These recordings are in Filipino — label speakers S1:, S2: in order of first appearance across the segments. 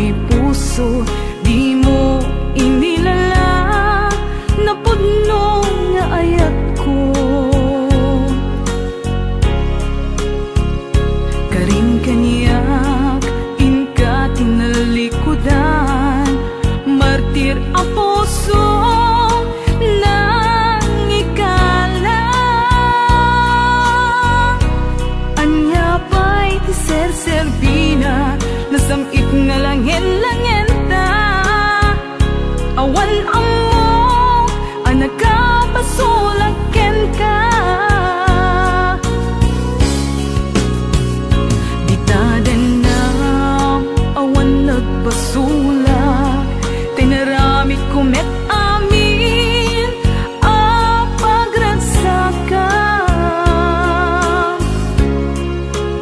S1: to'y puso, di mo inilala, napudno nga ayat ko. Karing kanyak, inka tinalikudan, martir ang puso nang ikalang. Anya pa'y tiser-serbina, nasamit nga langin-langin ta. Awan amo, anak ka, pasulaken ka. Ditadan na, awan nagbasulak, tinarami kumet amin, apagransakan.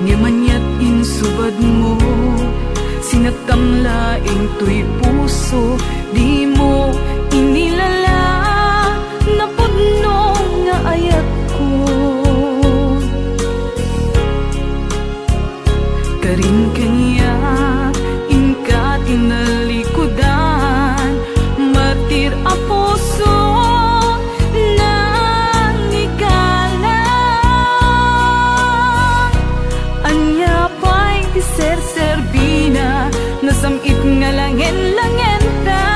S1: Ngamanyat insubad mo, sinakam laing to'y puso, di mo inilala, napudno nga ayat ko. Karin kanyak, inka tinalikudan, martir ang puso nang ikalang. Anya pa'y tiser-serbina, nasamit nga langin-langin ta.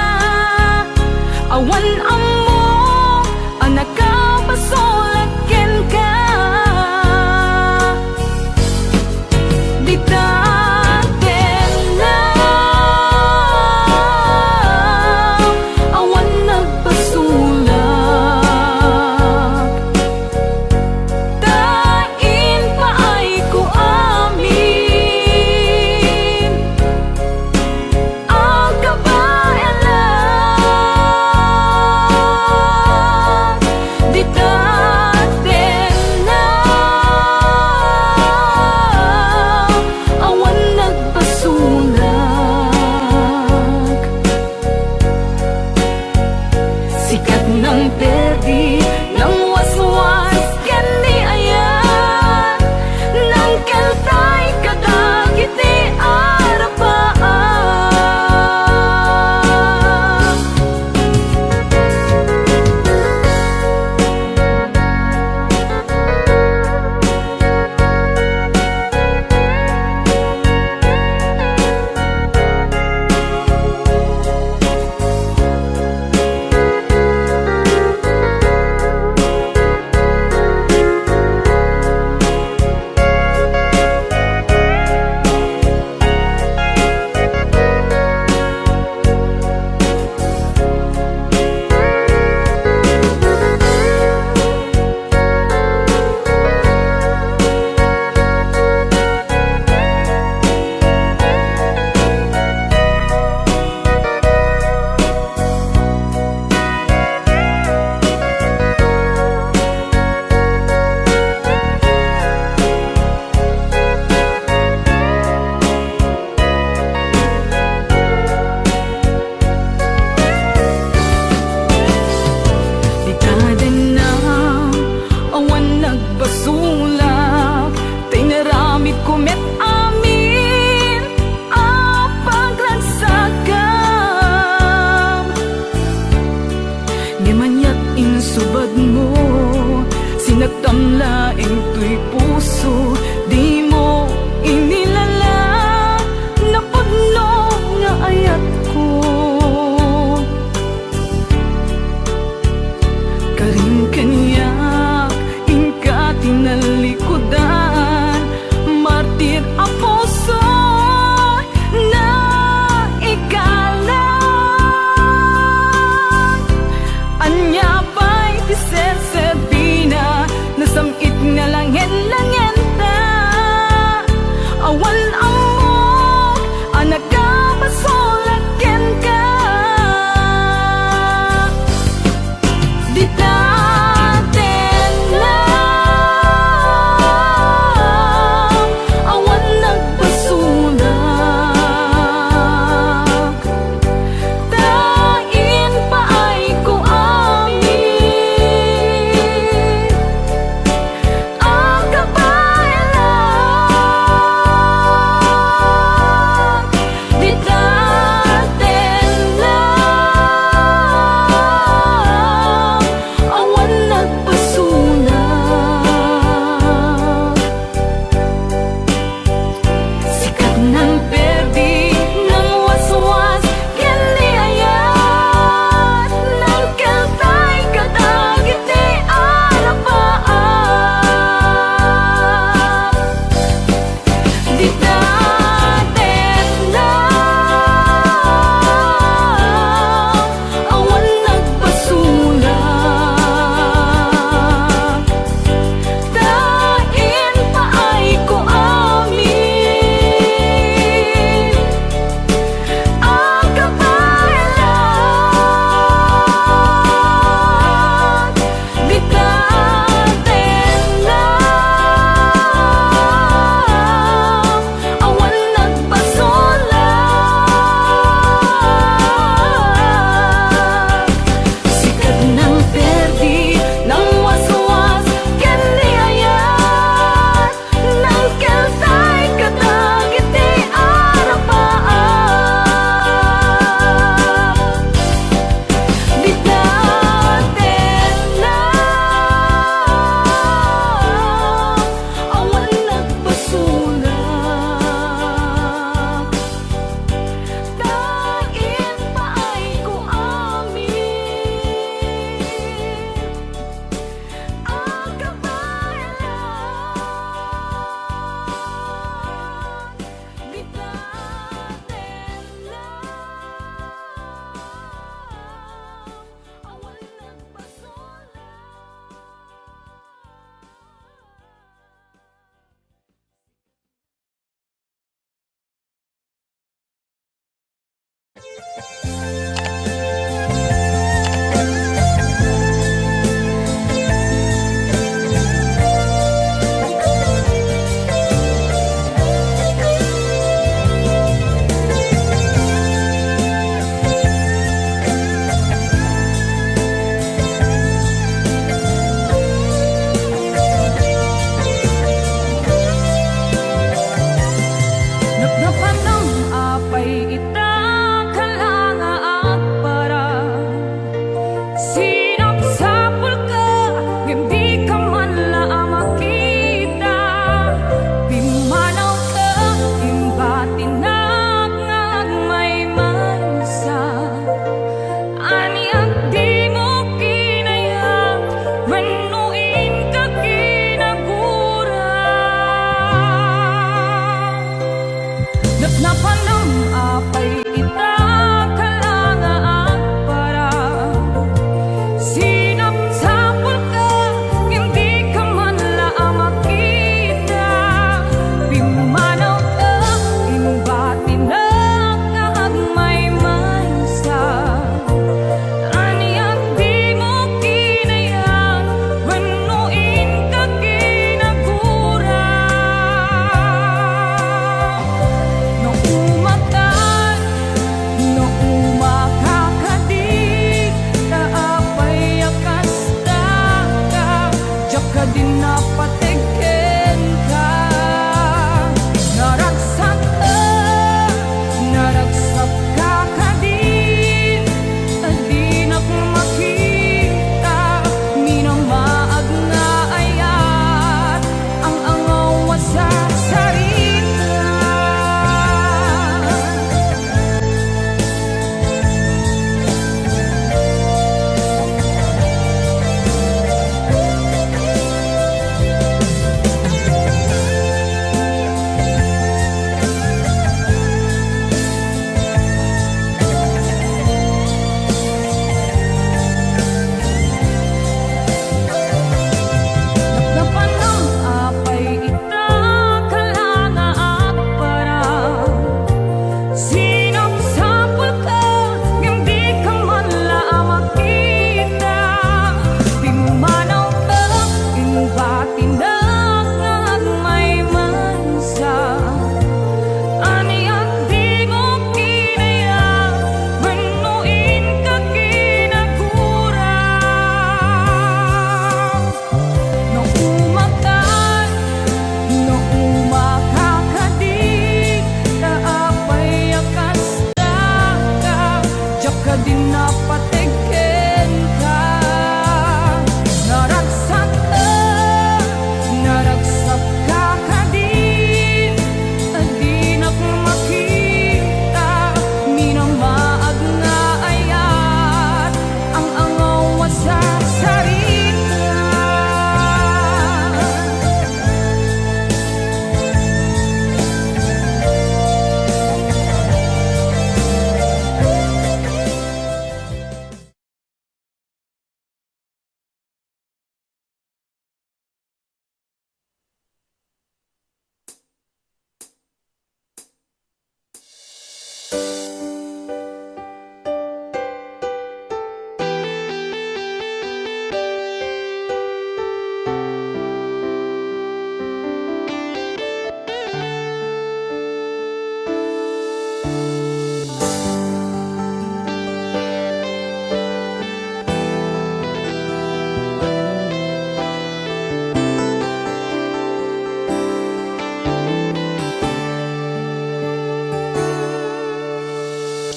S1: Napnapan ng apay ita kalanga at para sinapsapul ka, hindi ka man lang makita. Pimanaw ka, imbatinag ngag may mansa. Aniyak di mo kinaya, manuin ka kinagura. Napnapan ng apay ita kalanga at para sinapsapul ka, hindi ka man lang makita. Pimanaw ka, imbatinag ngag may mansa. Aniyak di mo kinaya, manuin ka kinagura. No umakan, no umakakadi, taapay akas ka, diyak ka din napatikin ka. Naragsak ka kadin, adinak makita, minamaag nga ayat, ang angaw sa sarita. Napnapan ng apay ita kalanga at para sinapsapul ka, hindi ka man lang makita. Pimanaw ka, imbatinag ngag may mansa. Aniyak di mo kinaya, manuin ka kinagura. No umakan, no umakakadi, taapay akas ka, diyak ka din napatikin ka. Naragsak ka kadin, adinak makita, minamaag nga ayat, ang angaw sa sarita.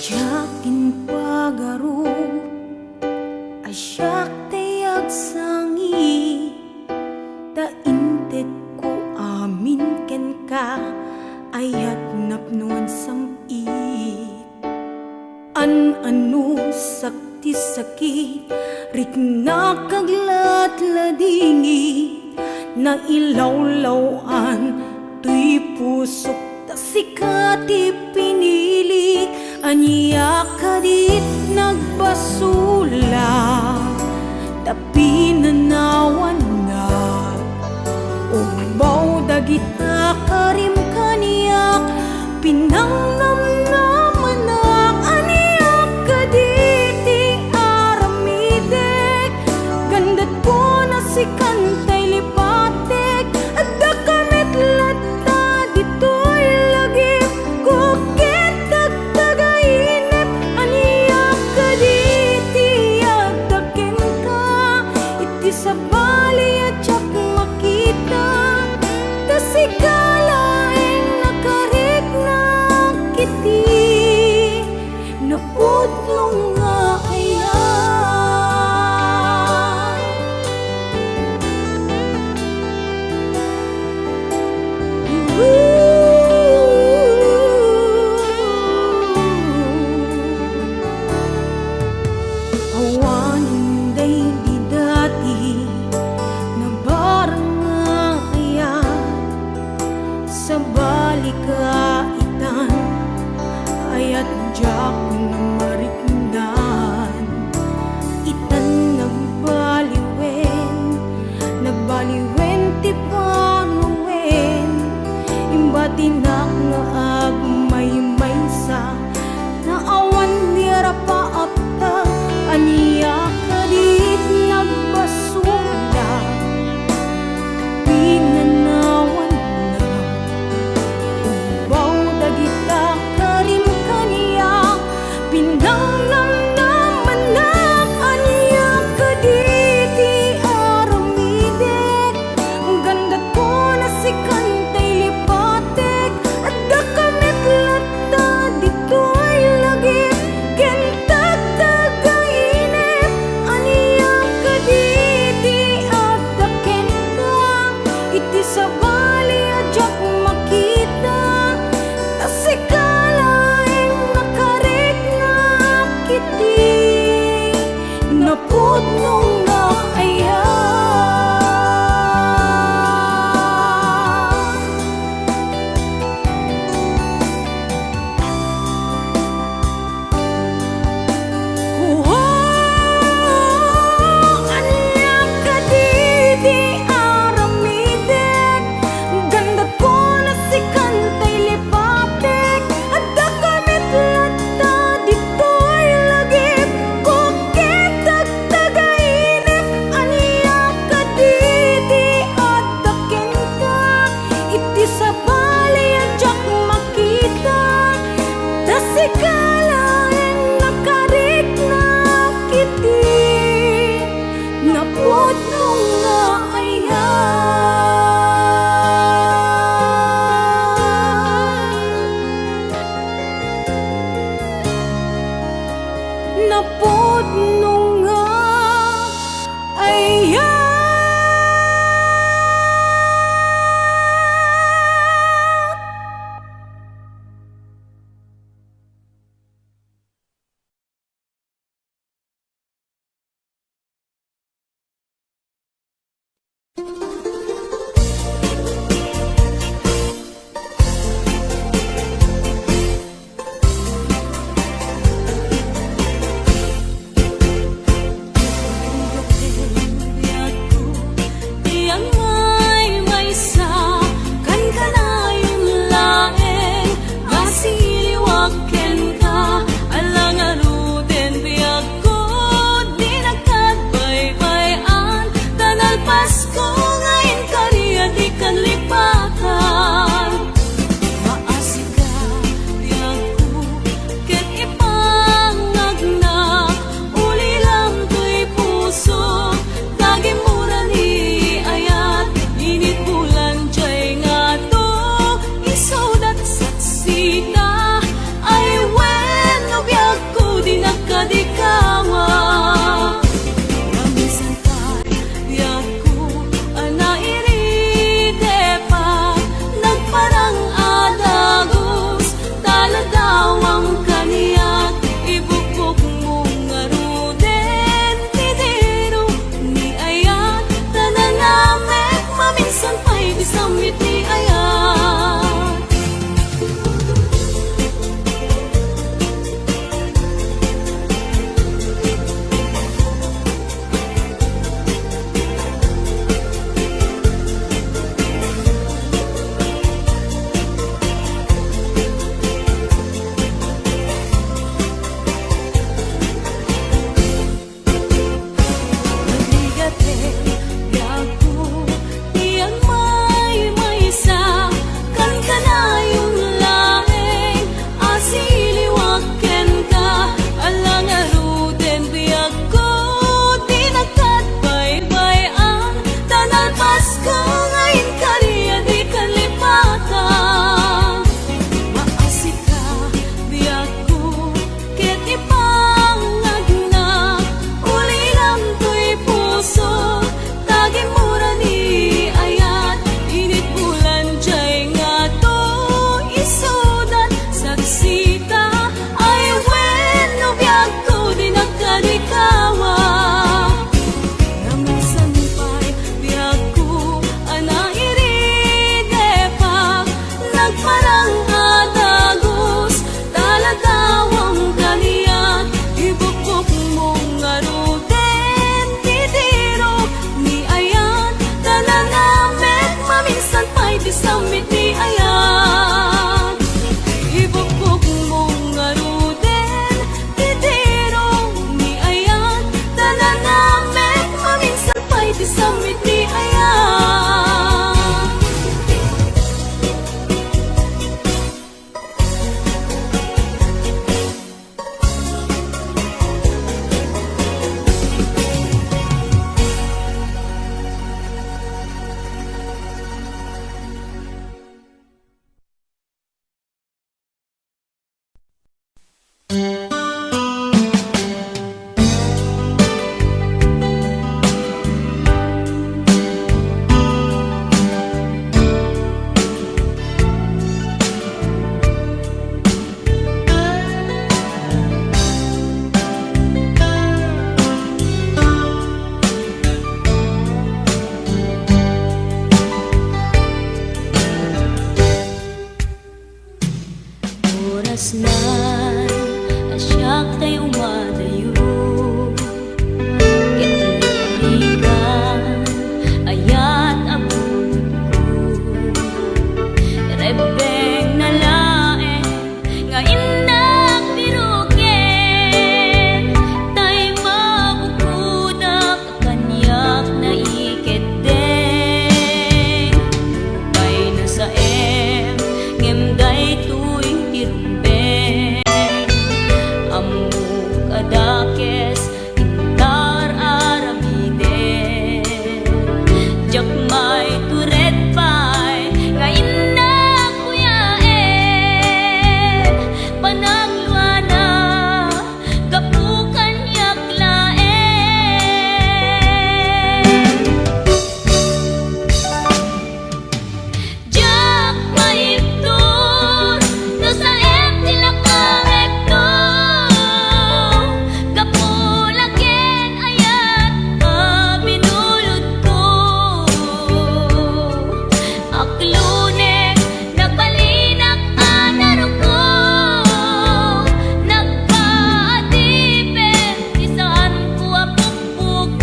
S1: Tiyakin pagaro, asyak tayag sangi, taintet ko amin ken ka, ayat napnuan samit. An-ano sakti sakit, rik nakaglat ladingit, na ilawlawan tuy pusok ta sikati pinili. Aniya kadit nagbasula, tapi nanawan na ugbaw dagita karim kaniyak, pinangnamnamanak aniya
S2: na mariknan. Itan nagbaliwen ti panuwen, imbatinak nga agmay-maysa, naawan nira paapta, aniya kadit nagbasula, pinanawan na, ubaw dagita karim kaniya, pinangnamnaman na, aniya kaditi aramidek, ganda ko na si kantay lipatek, at da kamit lata dito'y lagip, kentag tagainip, aniya kaditi at daken ka, iti sabali adyak makita, tasikalaeng nakarik na kiti, napudnong na ayan. Anya kaditi aramidek, ganda ko na si kantay lipatek, at da kamit lata dito'y lagip, kukitag tagainip, anya kaditi at daken ka, iti sabali adyak makita, tasikalaeng nakarik na kiti, napudnong nga ayan, napudnong nga ayan.
S3: anak tayo madayo. Kitalikan ayat abot ko, rebeng na lae nga indak biruken, tay mabukudak kanyak na iketeng. Lupay na sa ngemday tuy tirumbeng, amuk adakes intar aramiden, jakmay turet pay nga indak kuyaen, panagluana kapukan yaklaen. Jak maipton no sa tilakawekto, kapulaken ayat binulod ko. Aklunek nagbalinak anaro ko, nagpaatipin isaan ko apukpukon.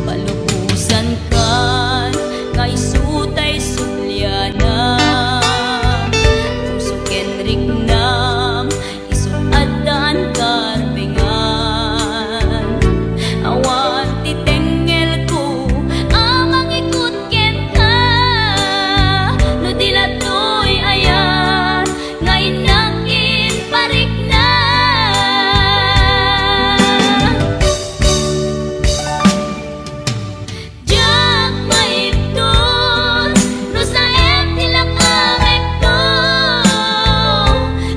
S3: Palubusan kan nga isutay sulyana, pusuken rignam isut adan karbengan. Awan titengel ko amang ikut ken ka, no dilatoy ayan nga inakin parik na. Jak maipton no sa tilakawekto,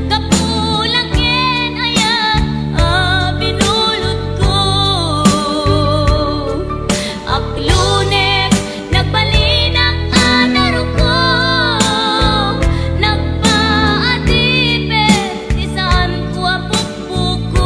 S3: kapulaken ayat binulod ko. Aklunek nagbalinak anaro ko, nagpaatipin isaan ko apukpukon.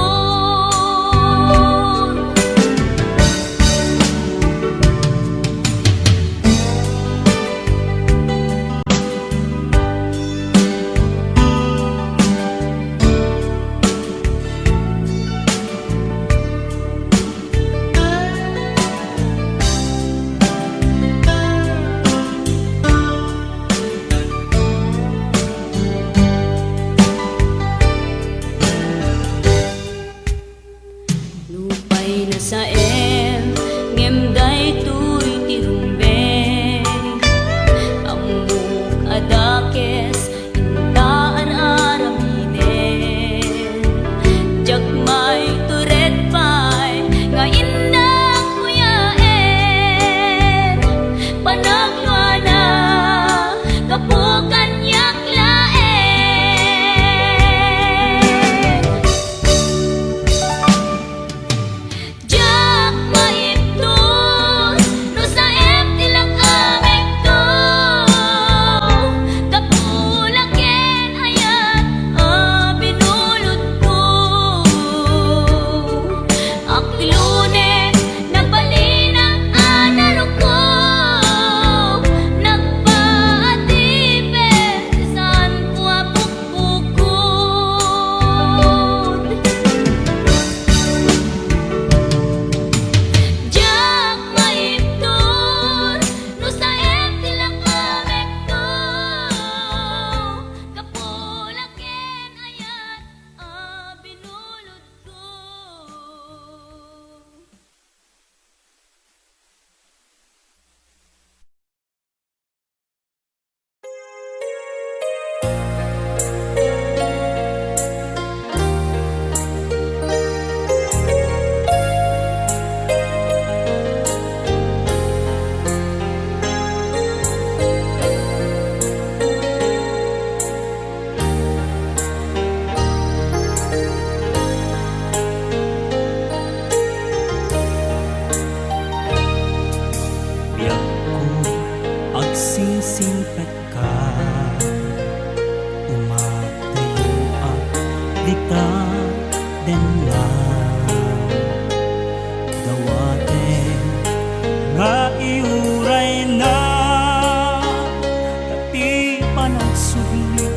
S3: Lupay na sa ngemday tuy tirumbeng, amuk adakes intaan aramiden, jakmay turet pay nga indak kuyaen, panagluana kapukan yaklaen. Jak maipton no sa tilakawekto, kapulaken ayat binulod ko. Aklunek nagbalinak anaro ko, nagpaatipin isaan ko apukpukon. Jak maipton no sa tilakawekto, kapulaken ayat binulod ko.
S4: Biyak ko agsingsingpet ka, umatayo at dita den na dawaten nga iuray na, tapi panagsugli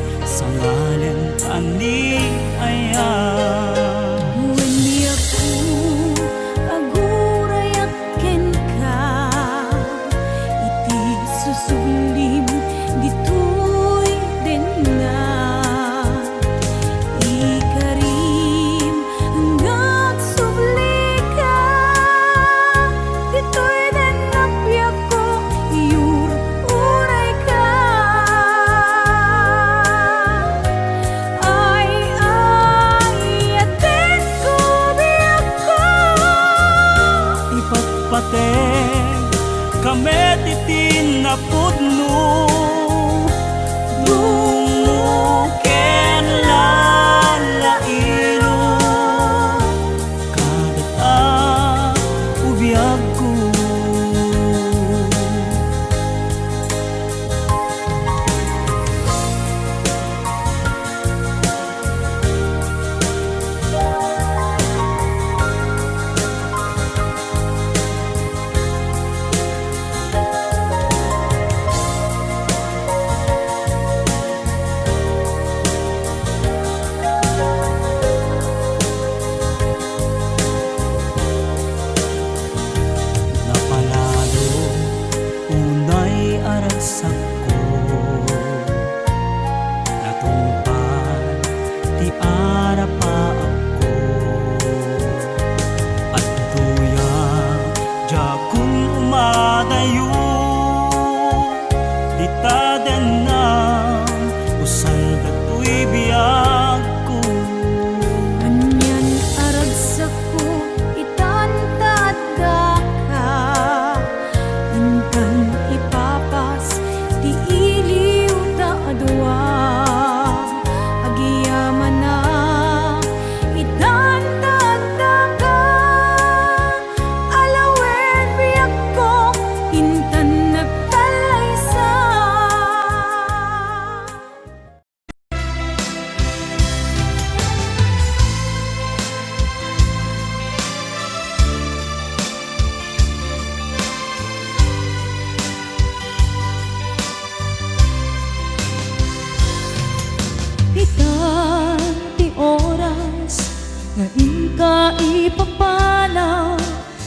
S2: Ngayon ka ipapanaw,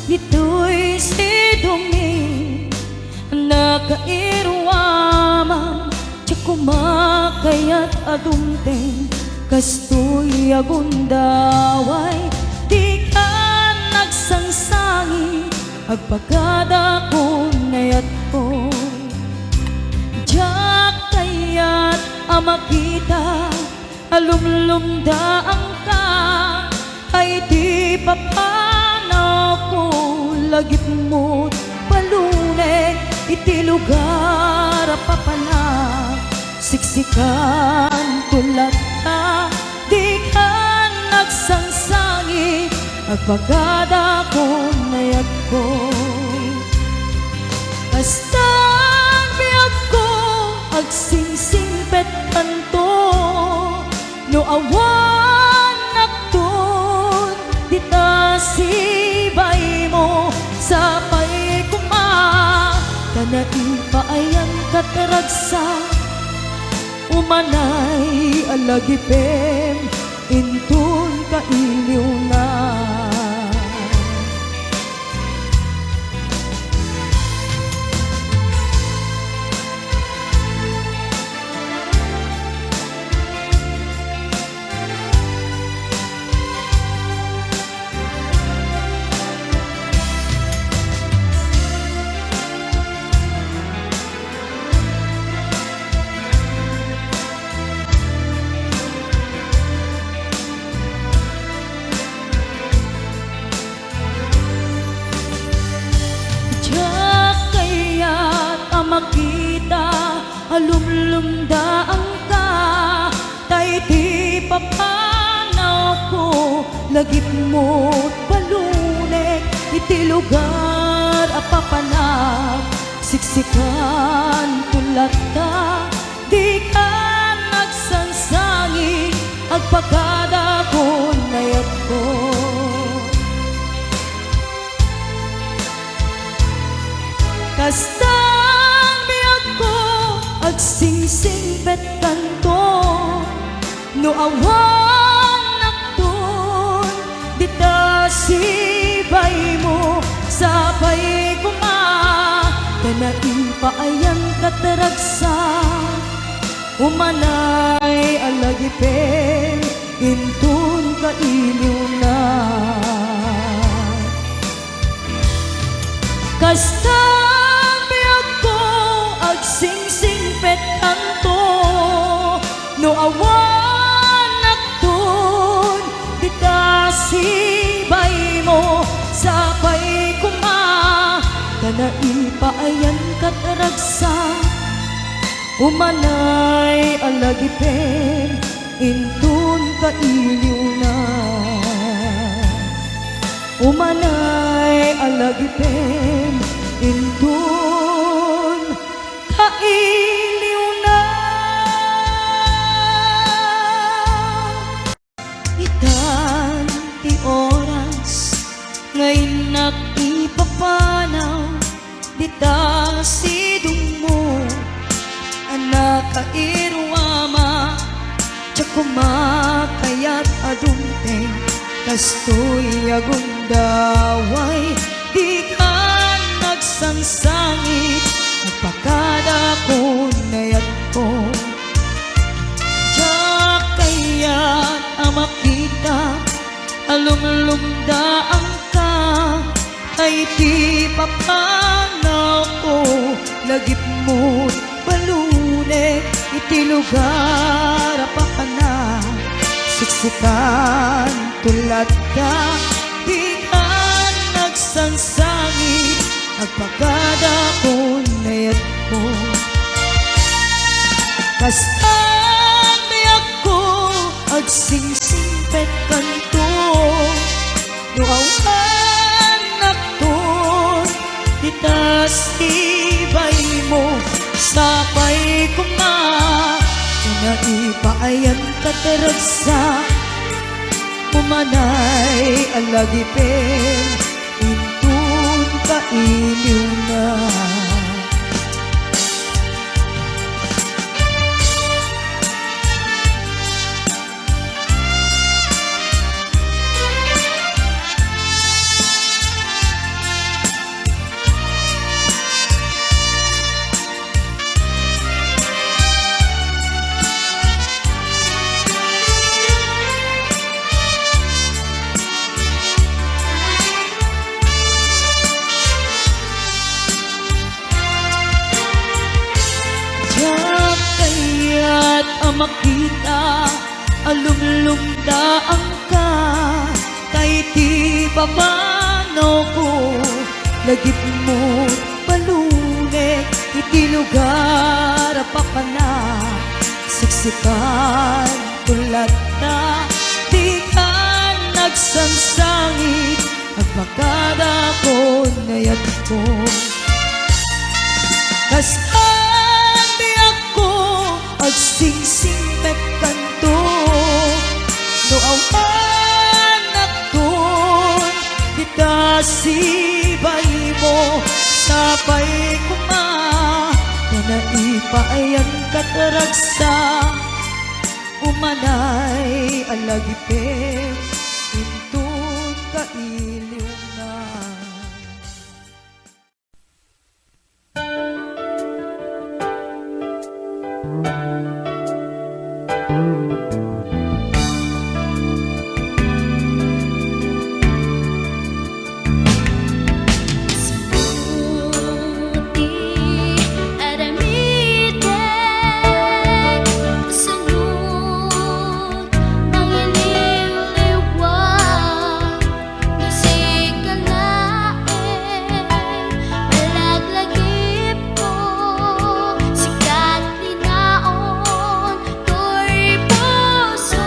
S2: dito'y sidungi, nakairwamang tiyak kumakayat adumteng, kastoy agundaway, di ka nagsangsangi, agpagada ko nayat ko. Diyak kaya't amakita, alumlumdaan ka, ay di papanaw ko, lagip mo't paluneg, iti lugar papanak, siksikan tulad ka, di ka nagsangsangi, agpagada ko nayat ko. Basta biyag ko, agsingsingpet kanto, no awan nakton, dita sibay mo, sapay kuma, kanai paayan kataragsa, umanay alagipem, intun kailiw na. Makita, alumlumdaan ka, tay di papanaw ko, lagip mo't paluneg, iti lugar apapanag, siksikan tulad ka, di ka nagsansangi, agpagada ko nayat ko. Kasta agsingsingpet kanto, no awan nakton, dita sibay mo, sapay kuma, kanai paayan kataragsa, umanay alagipin, intun kailiw na. Kasta agsingsingpet kanto, no awan nakton, dita sibay mo, sapay kuma, kanai paayan kataragsa, umanay alagipin, intun kailiw na. Umanay alagipin, intun kailiw na. Itan ti oras, ngayon nakipapanaw, dita sidong mo, anak kairwama, tiyak kumakayat adumteng, kastoy agundaway, di ka nagsangsangit, agpagada ko nayat ko. Diyak kaya't amakita, alumlumdaan ka, ay di papanaw ko, lagip mo't baluneg, iti lugar apapanag, siksikan tulad ka, di ka nagsangsangit, agpagada ko nayat ko. Kasta biyag ko, agsingsingpet kanto, no awan nakton, dita sibay mo, sapay kuma, kanai paayan kataragsa, umanay alagipin, intun kailiw na. makita alumlumdaan ka kay ti babano ko lagip mo palunek iti lugar papana siksikan tulad na di ka nagsansangit at makada ko nayat ko kaskan di ako agsingsing kanto no awan akton kita sibay mo sabay kuma na naipayan kataragsa umanay alagipin intun kailiw na
S3: Sikat ni naon, to'y puso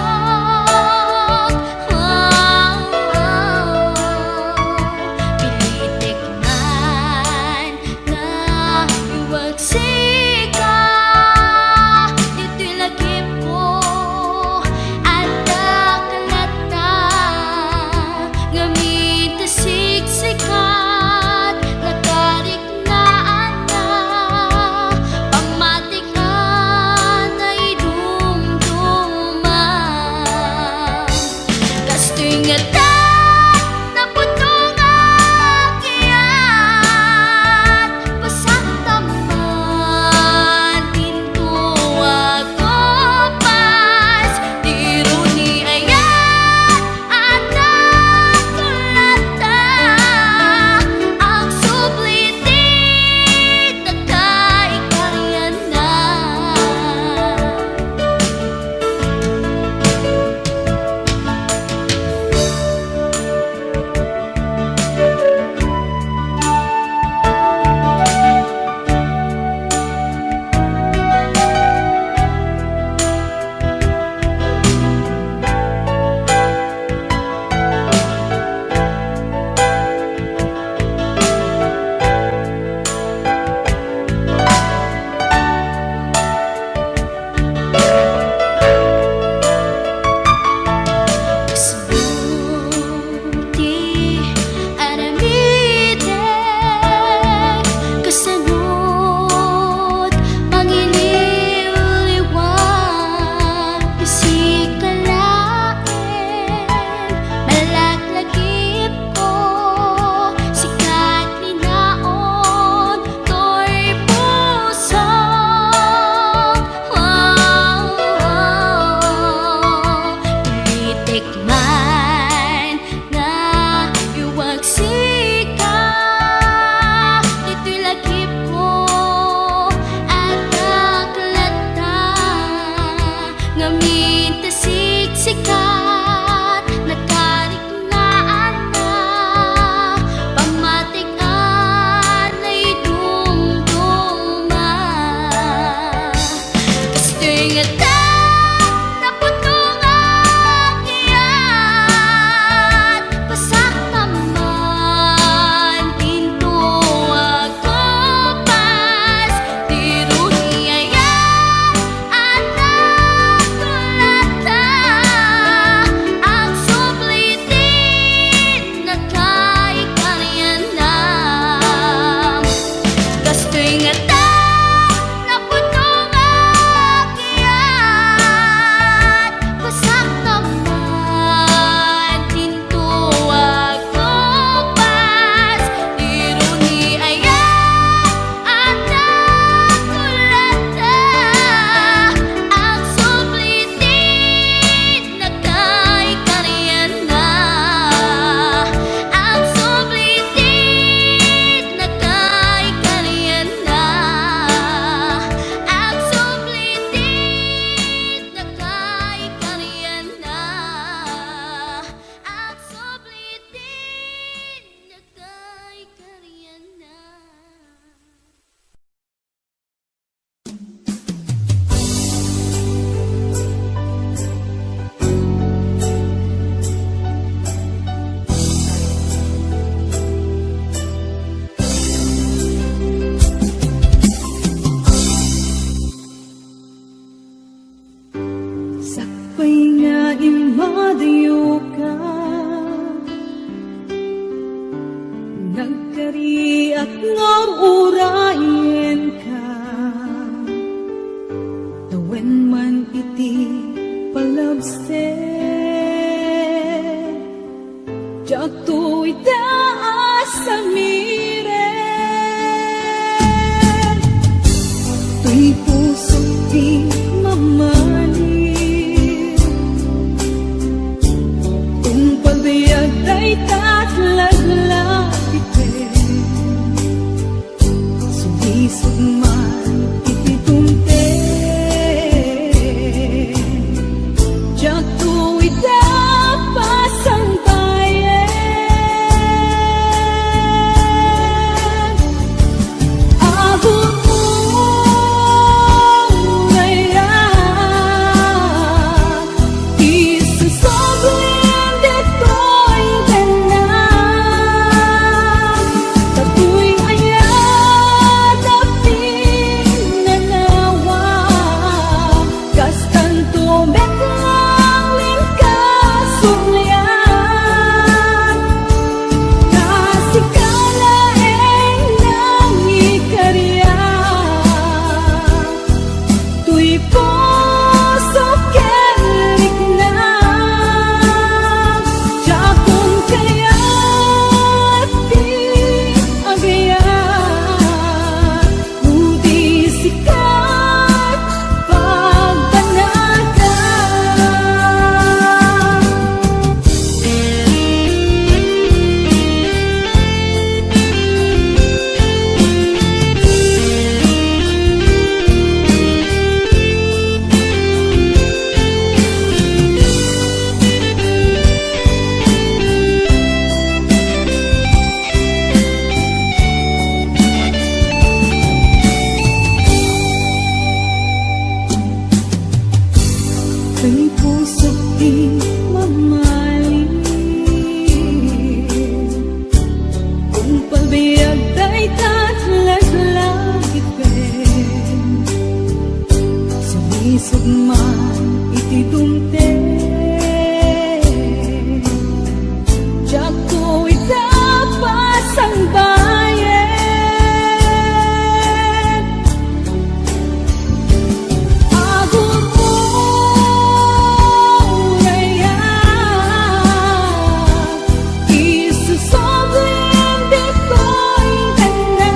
S1: padayo ka nagkari at ngurayen ka tawen man iti palabsen jatuh itaas sa miren tuy puso di mamanin kung pagbayag ay tatlaglag ipin sumisog man ititumte jatuh itapas ang bayan abot mo ngayon isusoblin dito'y ganang tatu'y ayat apin nanawa kastan tumeklang lingkasulyan nasikalaeng nang ikarya tuy puso kelik na jakong kaya't di agayat budi sikat pagbanaga kay puso di mamahalin kung pagbayag ay tatlaglag ipin sumisog man itidumte jatuh itapas ang bayan abot mo ngayon isusoblin dito'y ganang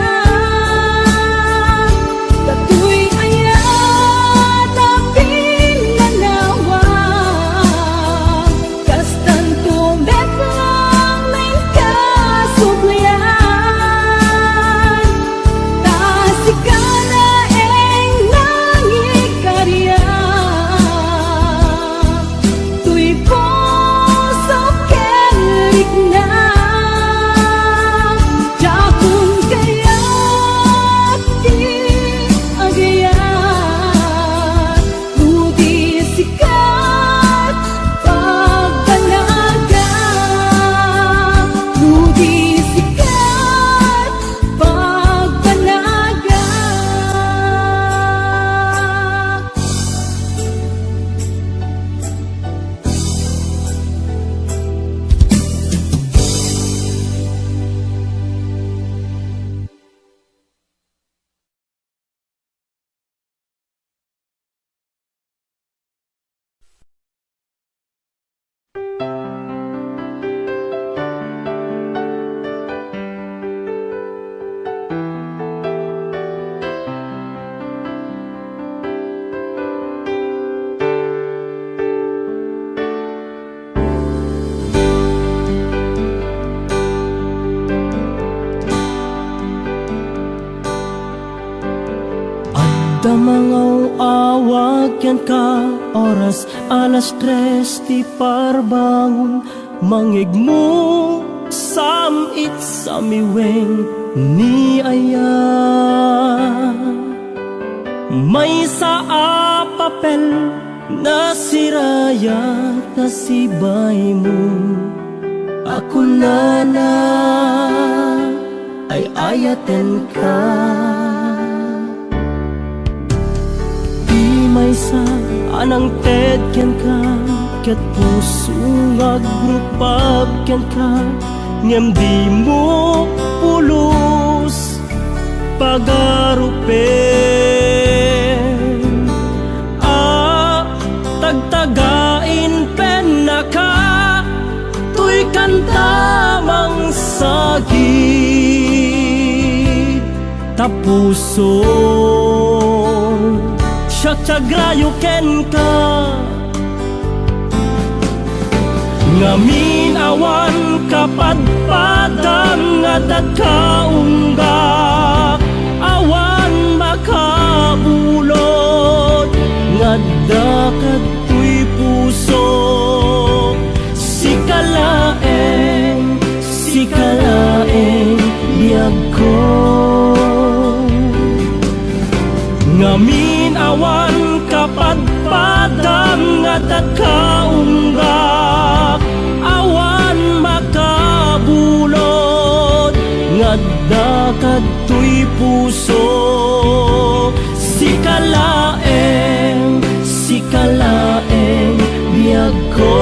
S1: tatu'y ayat apin nanawa kastan tumeklang lingkasulyan nasikalaeng nang ikarya tuy puso kelik na jakong kaya't di agayat budi sikat pagbanaga budi sikat pagbanaga
S5: Damangaw awag yan ka oras alas 3 ti parbangon mangigmo samit samiweng ni aya may sa papel na siraya ta sibay mo ako na ay ayaten ka may sa anang tedyan ka ket puso nga grupag ken ka ngem di mo pulos pagarupen tagtagain pen naka tuy kantamang sagit tapuson siya tiagrayo ken ka ngamin awan kapadpadang nga dagkaunggak awan makabulod nga dakat tuy puso sikalaeng biyag ko ngamin awan kapadpadang nga dagkaunggak awan makabulod nga dakat tuy puso sikalaeng biyag ko.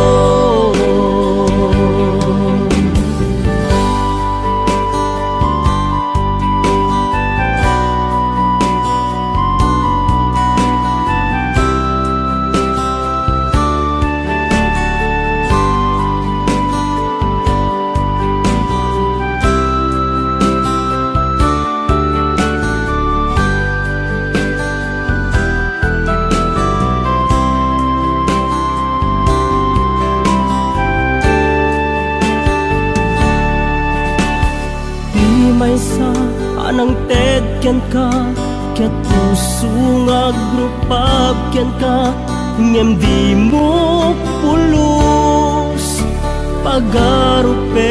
S5: Maysa anang ted ken ka ket puso nga grupag ken ka ngem di mo pulos pagarupen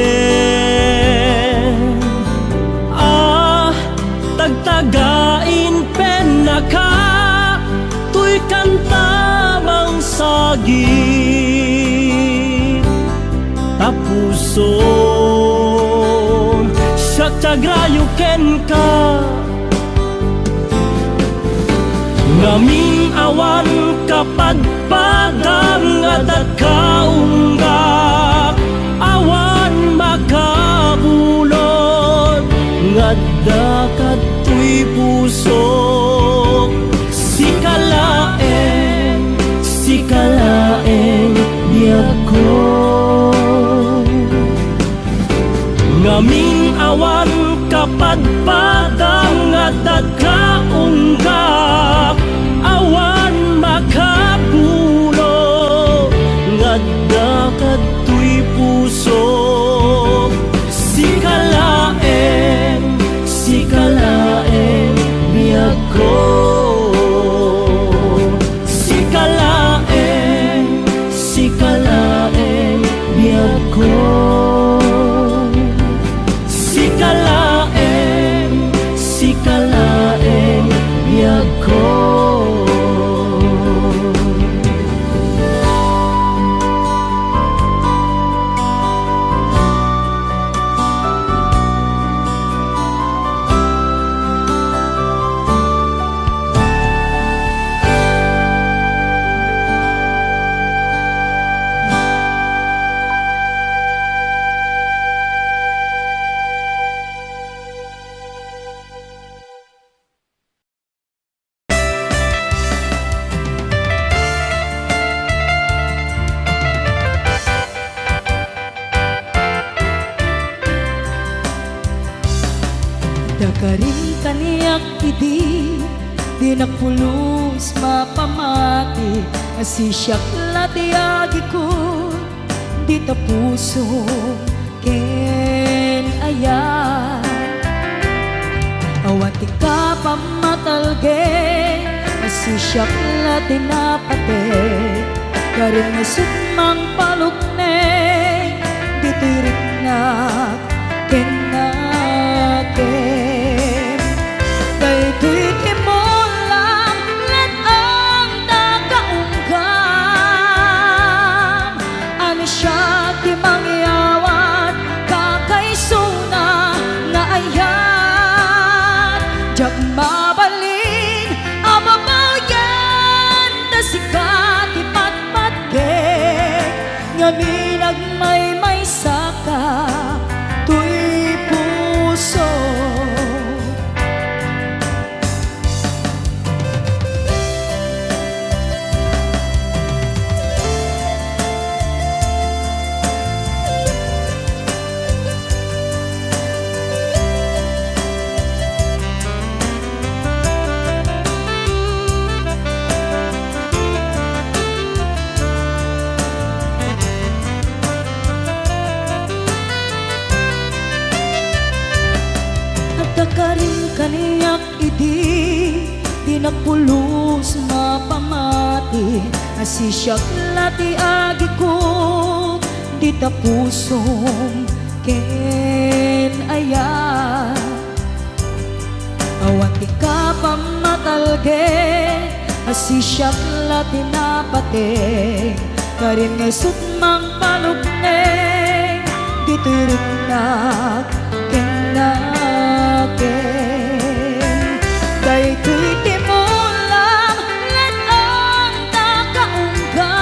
S5: tagtagain pen naka tuy kantamang sagit tapuson tiagrayo ken ka ngamin awan kapadpadang nga dagkaunggak awan makabulod nga dakat tuy puso sikalaeng biyag ko ngamin awan kapadpadang nga dagkaunggak awan makapulo nga dakat tuy puso sikalaeng biyag ko sikalaeng biyag ko sikalaeng biyag ko.
S1: Dakarin kaniyak idi di nagpulos mapamati asisyak latiagi ko di tapuso ken ayan awan ti ka pamatalge asisyak latinapate karin na sutmang palukne di tirik na ken kay tuwiti mo lang let ang tagaunggan ano siya di mangyawat kakaisuna na ayan jak mabalin ang mabayan na sikat ipatpatgen
S2: nga minagmay saka tuy puso. Karin kaniyak idi Dinagpulos mapamati Asisyak lati agi ko Di tapusong ken aya Awan di ka pamatalge Asisyak lati napate Karin ngesut mang palugneng Dito'y rinag kenag Daytoy timulam lan ang nakaunggam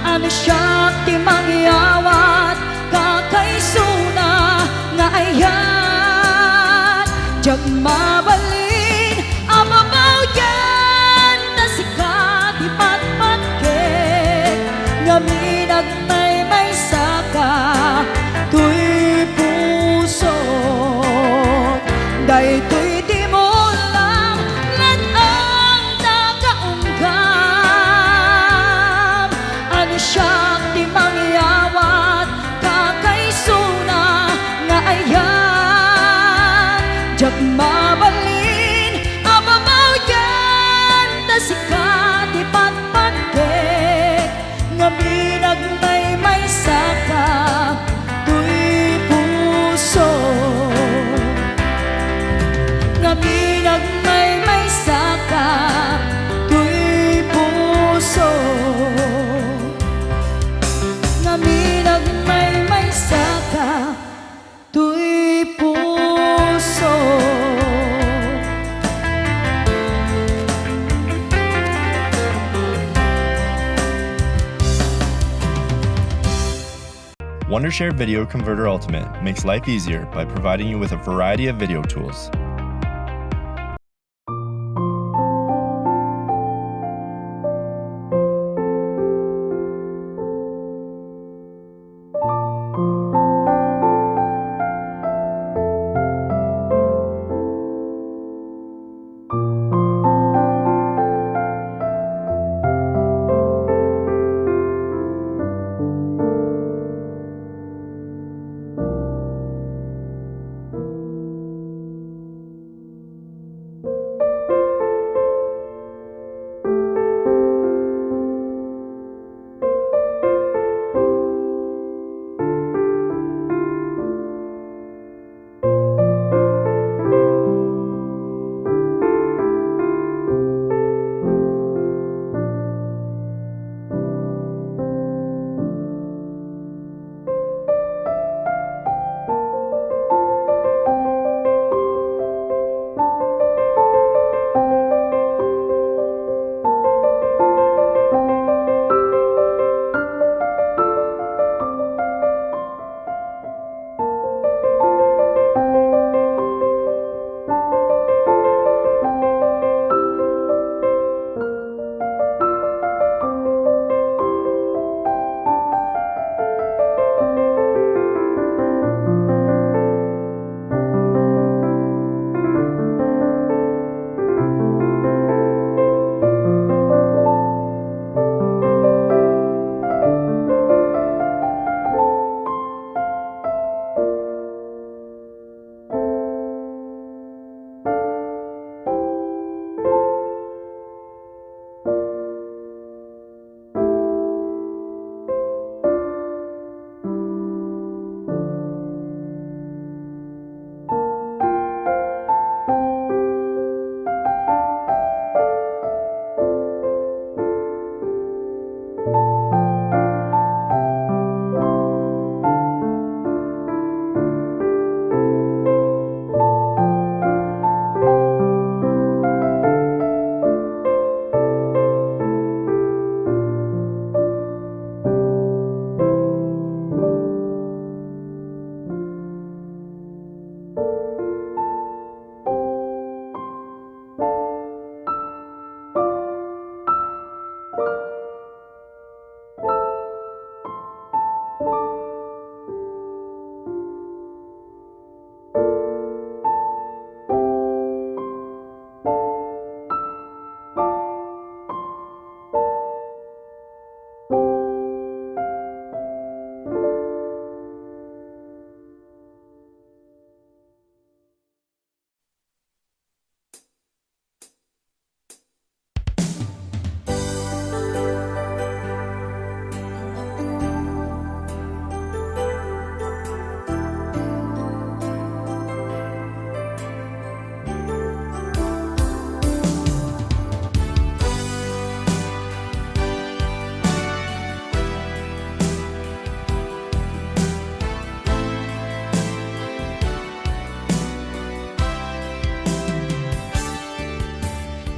S2: Ano siya ti mangyawat kakaysuna nga ayan Jag mabalin ang mabaw yan na sikat di patpatke Nga minagmay saka tuy puso Daytoy di mo lang lan ang nakaunggam Ano siyang di mangyawat kakaysuna nga ayan Jag mabalin ang mabaw yan na sikat di patpatke Nga minagmay saka tuy puso Nga minagmay saka tuy puso Nga minagmay saka tuy puso
S6: Wondershare Video Converter Ultimate makes life easier by providing you with a variety of video tools.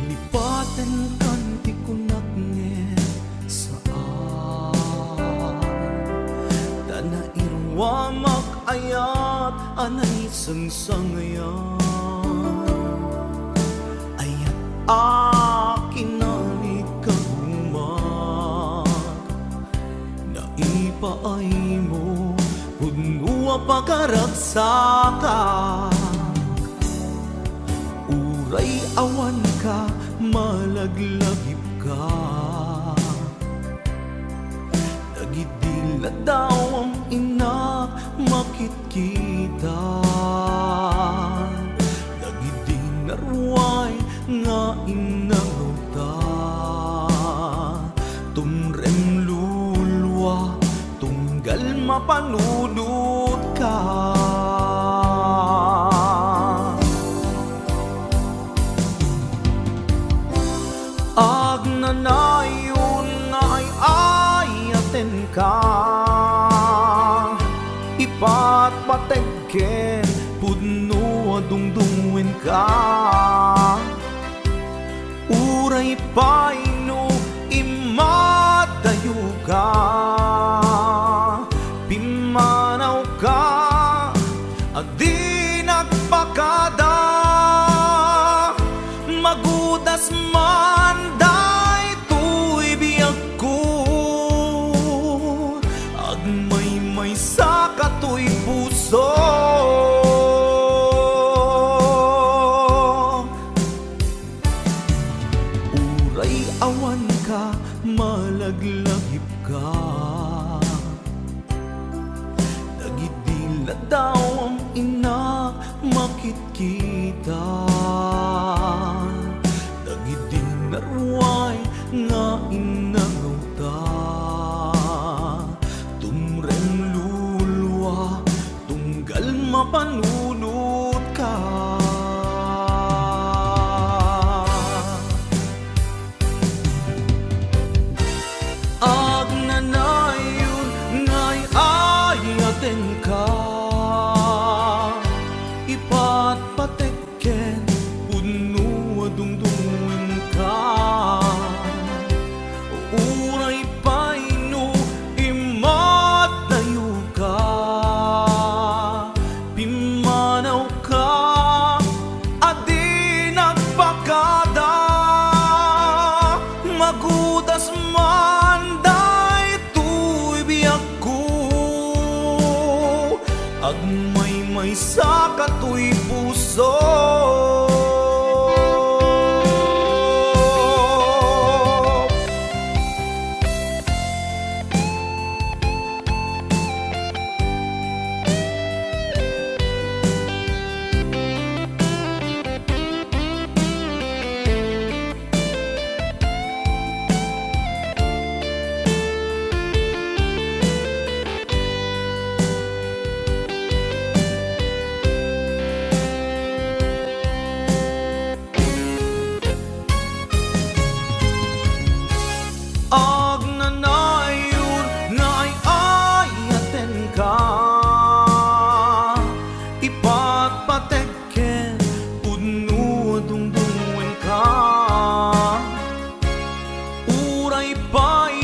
S5: Lipatan kan ti kunak nge saan Dana irwa makayat anay sangsangayan Ayat akin na ikagumat Naipaay mo punua pagkaragsakan Uray awan ka, malaglagip ka Nagidila daw ang inak, makit kita Nagidinarway nga inangota Tumrem lulwa, tunggal mapanunod ka Agnanayon nga ayaten ka Ipatpategken pudno adungdungwen ka Uray paino imadayo ka Pimanaw ka adi nagpakada Magudas man day tuy biyag ko Agmay-may sa katoy puso Uray awan ka, malaglagip ka Nagidila daw ang inak, makit kita Nagidinarway nga inangota Tumrem lulwa, tunggal mapanunod ka Agnanayon nga'y ayaten ka Ipatpatekken puno adungdungwen ka Uray paino imadayo ka Pimanaw ka adi nagpakada Magudas man day tuy biyag ko Agmay-may sa katoy puso Agnanayon nga'y ayaten ka Ipatpatekken puno adungdungwen ka Uray pa'y